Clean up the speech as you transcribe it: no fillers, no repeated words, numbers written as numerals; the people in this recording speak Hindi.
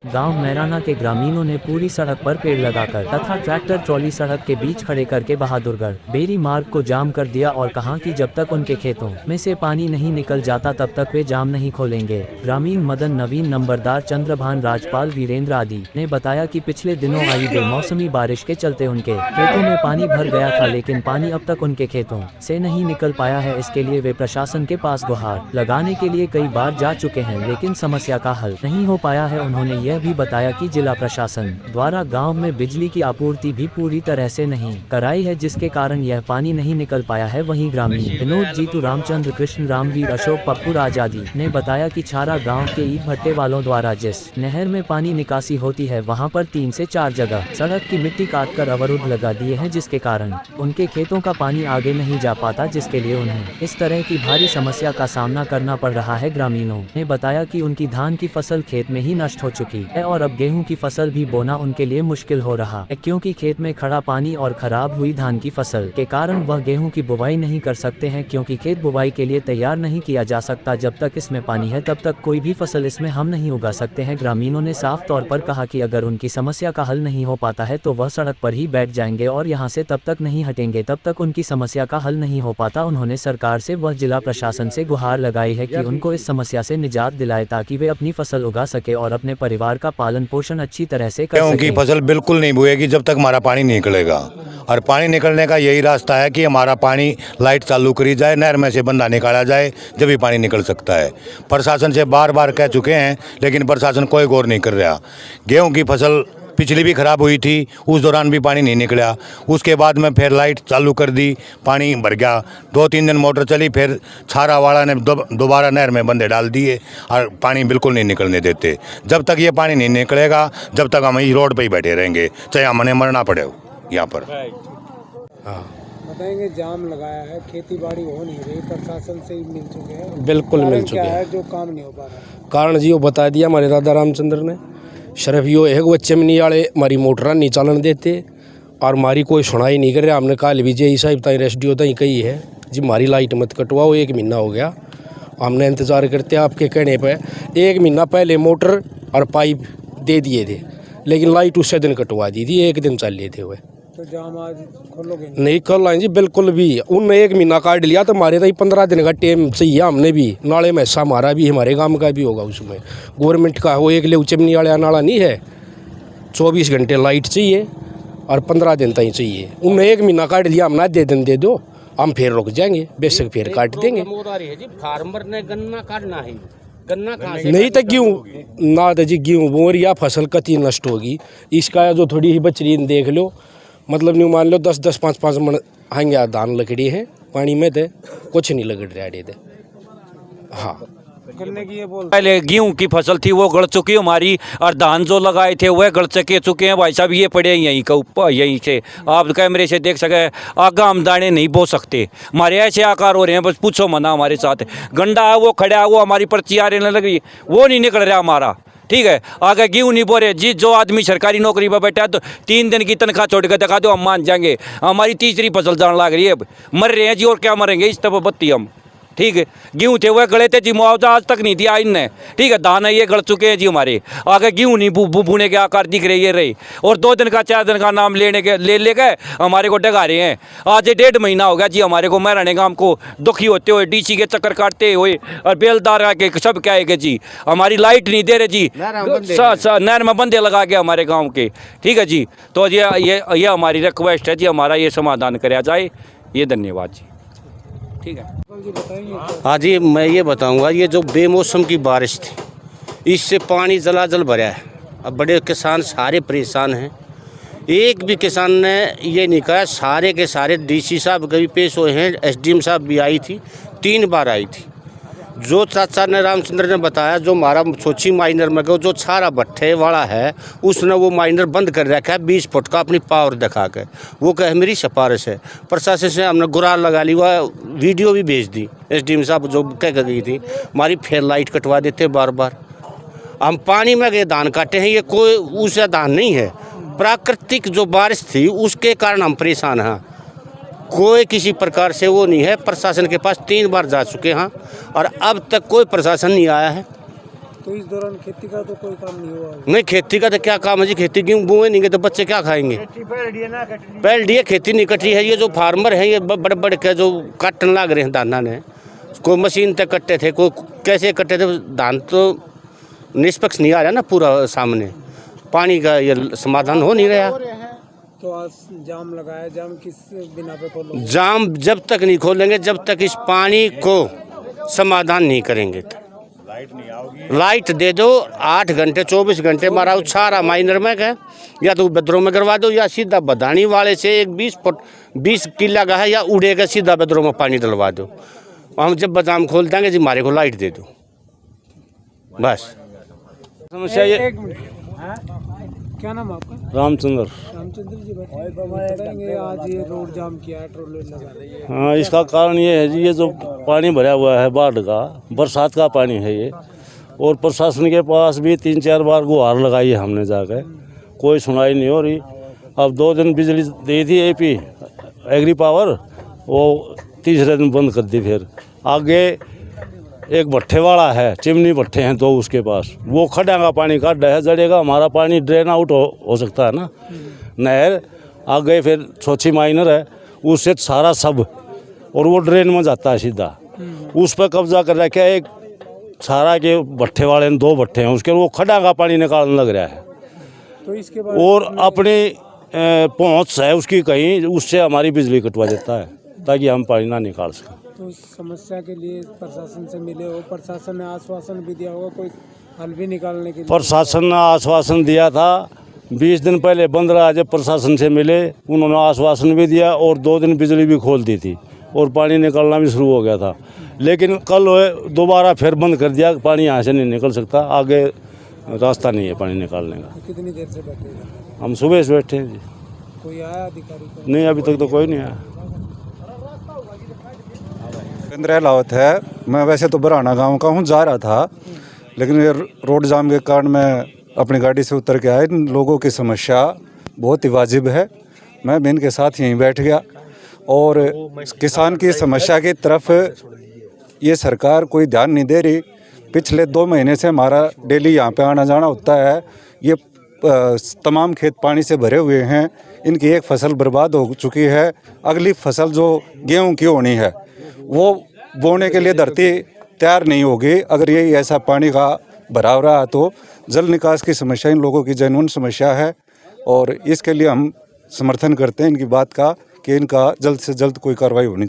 गांव मैराना के ग्रामीणों ने पूरी सड़क पर पेड़ लगाकर तथा ट्रैक्टर ट्रॉली सड़क के बीच खड़े करके बहादुरगढ़ बेरी मार्ग को जाम कर दिया और कहा कि जब तक उनके खेतों में से पानी नहीं निकल जाता तब तक वे जाम नहीं खोलेंगे। ग्रामीण मदन नवीन नंबरदार चंद्रभान राजपाल वीरेंद्र आदि ने बताया कि पिछले दिनों आई बेमौसमी बारिश के चलते उनके खेतों में पानी भर गया था, लेकिन पानी अब तक उनके खेतों से नहीं निकल पाया है। इसके लिए वे प्रशासन के पास गुहार लगाने के लिए कई बार जा चुके हैं, लेकिन समस्या का हल नहीं हो पाया है। उन्होंने यह भी बताया कि जिला प्रशासन द्वारा गांव में बिजली की आपूर्ति भी पूरी तरह से नहीं कराई है, जिसके कारण यह पानी नहीं निकल पाया है। वहीं ग्रामीण विनोद जीतू रामचंद्र कृष्ण रामवीर अशोक पप्पू आजादी ने बताया कि छारा गांव के ईट भट्टे वालों द्वारा जिस नहर में पानी निकासी होती है वहां पर 3 से 4 जगह सड़क की मिट्टी काटकर अवरुद्ध लगा दिए हैं, जिसके कारण उनके खेतों का पानी आगे नहीं जा पाता, जिसके लिए उन्हें इस तरह की भारी समस्या का सामना करना पड़ रहा है। ग्रामीणों ने बताया कि उनकी धान की फसल खेत में ही नष्ट हो चुकी है और अब गेहूं की फसल भी बोना उनके लिए मुश्किल हो रहा है, क्योंकि खेत में खड़ा पानी और खराब हुई धान की फसल के कारण वह गेहूं की बुवाई नहीं कर सकते हैं, क्योंकि खेत बुवाई के लिए तैयार नहीं किया जा सकता। जब तक इसमें पानी है तब तक कोई भी फसल इसमें हम नहीं उगा सकते हैं। ग्रामीणों ने साफ तौर पर कहा कि अगर उनकी समस्या का हल नहीं हो पाता है तो वह सड़क पर ही बैठ जाएंगे और यहाँ से तब तक नहीं हटेंगे तब तक उनकी समस्या का हल नहीं हो पाता। उन्होंने सरकार से व जिला प्रशासन से गुहार लगाई है कि उनको इस समस्या से निजात दिलाए ताकि वे अपनी फसल उगा सके और अपने परिवार का पालन पोषण अच्छी तरह से कर सके। उनकी फसल बिल्कुल नहीं बोएगी जब तक हमारा पानी नहीं निकलेगा, और पानी निकलने का यही रास्ता है कि हमारा पानी लाइट चालू करी जाए, नहर में से बंदा निकाला जाए, जब भी पानी निकल सकता है। प्रशासन से बार बार कह चुके हैं, लेकिन प्रशासन कोई गौर नहीं कर रहा। गेहूं की फसल पिछली भी खराब हुई थी, उस दौरान भी पानी नहीं निकला। उसके बाद में फिर लाइट चालू कर दी, पानी भर गया। 2-3 दिन मोटर चली, फिर छारा वाला ने दोबारा नहर में बंदे डाल दिए और पानी बिल्कुल नहीं निकलने देते। जब तक ये पानी नहीं निकलेगा जब तक हम इस रोड पर ही बैठे रहेंगे, चाहे हमें मरना पड़े यहाँ पर। हाँ बताएंगे, जाम लगाया है, खेती बाड़ी हो नहीं रही, प्रशासन से ही मिल चुके हैं, बिल्कुल मिल चुके हैं, जो काम नहीं हो पा रहा। कारण जी वो बता दिया हमारे दादा रामचंद्र ने। सिर्फ यो है वो चिमनी वाले हमारी मोटर नहीं चलन देते और हमारी कोई सुनाई नहीं कर रहा। हमने कल भी जे साहब ताई रेस्डियो ताई कही है जी हमारी लाइट मत कटवाओ, 1 महीना हो गया हमने इंतज़ार करते आपके कहने पे। 1 महीना पहले मोटर और पाइप दे दिए थे, लेकिन लाइट उससे दिन कटवा दी थी, 1 दिन चल लिए थे वह। तो जाम आज खोलोगे नहीं खोल जी, बिल्कुल भी। उनने 1 महीना काट लिया तो हमारे तो 15 दिन का टाइम चाहिए हमने भी। नाले में हिस्सा हमारा भी, हमारे गांव का भी होगा उसमें। गवर्नमेंट का वो एक ले चिमनी वाला नाला नहीं है, 24 घंटे लाइट चाहिए और 15 दिन तक चाहिए। उनने 1 महीना काट लिया, हम ना 2 दिन दे दो, हम फिर रुक जाएंगे, बेशक फिर काट देंगे। फार्मर ने गन्ना काटना है, गन्ना नहीं तो गेहूँ ना तो जी गेहूँ बोर या फसल कति नष्ट होगी। इसका जो थोड़ी ही बचरी देख लो, मतलब नहीं मान लो 10-10, 5-5 मन आएंगे धान लकड़ी है पानी में, तो कुछ नहीं लग रहा है। हाँ गन्ने की ये बोल पहले गेहूं की फसल थी वो गड़ चुकी हमारी, और धान जो लगाए थे वह गड़ चुके हैं भाई साहब। ये पड़े यहीं का ऊपर, यहीं से आप कैमरे से देख सके, आगा हम दाने नहीं बो सकते, हमारे ऐसे आकार हो रहे हैं, बस पूछो मना। हमारे साथ गंडा है वो खड़ा है, वो हमारी पर्ची आ रही लग रही, वो नहीं निकल रहा हमारा, ठीक है। आगे गेहूँ नहीं बो रहे जी। जो आदमी सरकारी नौकरी पर बैठा है तो 3 दिन की तनख्वाह छोड़ कर दिखा दो, हम मान जाएंगे। हमारी तीसरी फसल जान लग रही है, मर रहे हैं जी, और क्या मरेंगे इस तरह बत्ती हम, ठीक है। गेहूँ थे वह गले थे जी, मुआवजा आज तक नहीं दिया इनने, ठीक है। दाना ये गड़ चुके हैं जी हमारे, आगे गेहूँ नहीं बुने के आकार दिख रहे ये रहे, और 2 दिन का 4 दिन का नाम ले गए हमारे को डगा रहे हैं। आज 1.5 महीना हो गया जी हमारे को मैराने गांव को दुखी होते हुए, डीसी के चक्कर काटते हुए, और बेलदार आके सब क्या है कि जी हमारी लाइट नहीं दे रहे जी, नहर में बंदे लगा के हमारे गाँव के, ठीक है जी। तो ये हमारी रिक्वेस्ट है जी, हमारा ये समाधान कराया जाए, ये धन्यवाद जी, ठीक है। हाँ जी, मैं ये बताऊंगा, ये जो बेमौसम की बारिश थी इससे पानी जलाजल भरा है। अब बड़े किसान सारे परेशान हैं, एक भी किसान ने ये नहीं कहा। सारे के सारे डीसी साहब कभी पेश हुए हैं, एसडीएम साहब भी आई थी, 3 बार आई थी। जो चाचा ने रामचंद्र ने बताया, जो हमारा सोची माइनर में जो छारा भट्टे वाला है उसने वो माइनर बंद कर रखा है 20 फुट का अपनी पावर दिखा के। वो कहे मेरी सिफारिश है। प्रशासन से हमने गुरार लगा ली, वह वीडियो भी भेज दी एसडीएम साहब जो कह गई थी, हमारी फिर लाइट कटवा देते बार बार। हम पानी में गए धान काटे हैं, ये कोई उसका धान नहीं है, प्राकृतिक जो बारिश थी उसके कारण हम परेशान हैं। कोई किसी प्रकार से वो नहीं है। प्रशासन के पास 3 बार जा चुके हैं और अब तक कोई प्रशासन नहीं आया है। तो इस दौरान खेती का तो कोई काम नहीं हुआ होगा। नहीं, खेती का तो क्या काम है जी, खेती गेहूँ बोए नहीं गए तो बच्चे क्या खाएंगे। पहल दिए खेती नहीं कटी है। ये जो फार्मर हैं ये बड़े बड़े के जो काटने लग रहे हैं धाना ने, कोई मशीन तक कटते थे, कोई कैसे कटते थे। धान तो निष्पक्ष नहीं आ रहा ना पूरा सामने, पानी का ये समाधान हो नहीं रहा। तो आज जाम लगाया, जाम किस बिना पे खोलोगे? जाम जब तक नहीं खोलेंगे, जब तक इस पानी को समाधान नहीं करेंगे। लाइट दे दो 8 घंटे 24 घंटे, हमारा सारा माइनर में है, या तो बदरों में करवा दो या सीधा बदानी वाले से एक 20 किला का है या उड़ेगा सीधा बदरों में पानी डलवा दो। हम जब बादाम खोल देंगे जी हमारे को लाइट दे दो, बस। समस्या ये। एक मिनट, क्या नाम आपका? रामचंद्र। रामचंद्र जी बताएंगे आज ये रोड जाम किया है, ट्रोले लगा रही है, हाँ, इसका कारण ये है जी, ये जो पानी भरा हुआ है बाढ़ का, बरसात का पानी है ये, और प्रशासन के पास भी 3-4 बार गुहार लगाई है हमने जाकर, कोई सुनाई नहीं हो रही। अब 2 दिन बिजली दी थी एपी एग्री पावर, वो तीसरे दिन बंद कर दी। फिर आगे एक भट्ठे वाला है, चिमनी भट्ठे हैं 2 उसके पास, वो खड्डा का पानी काट है, जड़ेगा हमारा पानी ड्रेन आउट हो सकता है ना नहर। आगे फिर छोटी माइनर है, उससे सारा सब, और वो ड्रेन में जाता है सीधा। उस पर कब्जा कर रखा है एक सारा के भट्ठे वाले ने, 2 भट्ठे हैं उसके, वो खड्डा का पानी निकालने लग रहा है। तो इसके बाद और अपनी पहुँच है उसकी कहीं, उससे हमारी बिजली कटवा देता है ताकि हम पानी ना निकाल सकें। तो इस समस्या के लिए प्रशासन से मिले हो, प्रशासन ने आश्वासन भी दिया होगा कोई हल भी निकालने के लिए? प्रशासन ने आश्वासन दिया था, 20 दिन पहले बंद रहा। जब प्रशासन से मिले उन्होंने आश्वासन भी दिया और 2 दिन बिजली भी खोल दी थी और पानी निकलना भी शुरू हो गया था। लेकिन कल दोबारा फिर बंद कर दिया, पानी यहाँ से नहीं निकल सकता, आगे रास्ता नहीं है पानी निकालने का। तो कितनी देर से बैठे हैं? हम सुबह से बैठे हैं जी। कोई आया अधिकारी को? नहीं, अभी तक तो कोई नहीं आया। इंद्र लावत है। मैं वैसे तो बराना गांव का हूँ, जा रहा था, लेकिन ये रोड जाम के कारण मैं अपनी गाड़ी से उतर के आया। इन लोगों की समस्या बहुत ही वाजिब है, मैं भी इनके साथ यहीं बैठ गया। और किसान की समस्या की तरफ ये सरकार कोई ध्यान नहीं दे रही। पिछले 2 महीने से हमारा डेली यहाँ पे आना जाना होता है। ये तमाम खेत पानी से भरे हुए हैं, इनकी एक फसल बर्बाद हो चुकी है। अगली फसल जो गेहूँ की होनी है वो बोने के लिए धरती तैयार नहीं होगी अगर यही ऐसा पानी का भराव रहा। तो जल निकास की समस्या इन लोगों की जेन्युइन समस्या है और इसके लिए हम समर्थन करते हैं इनकी बात का कि इनका जल्द से जल्द कोई कार्रवाई होनी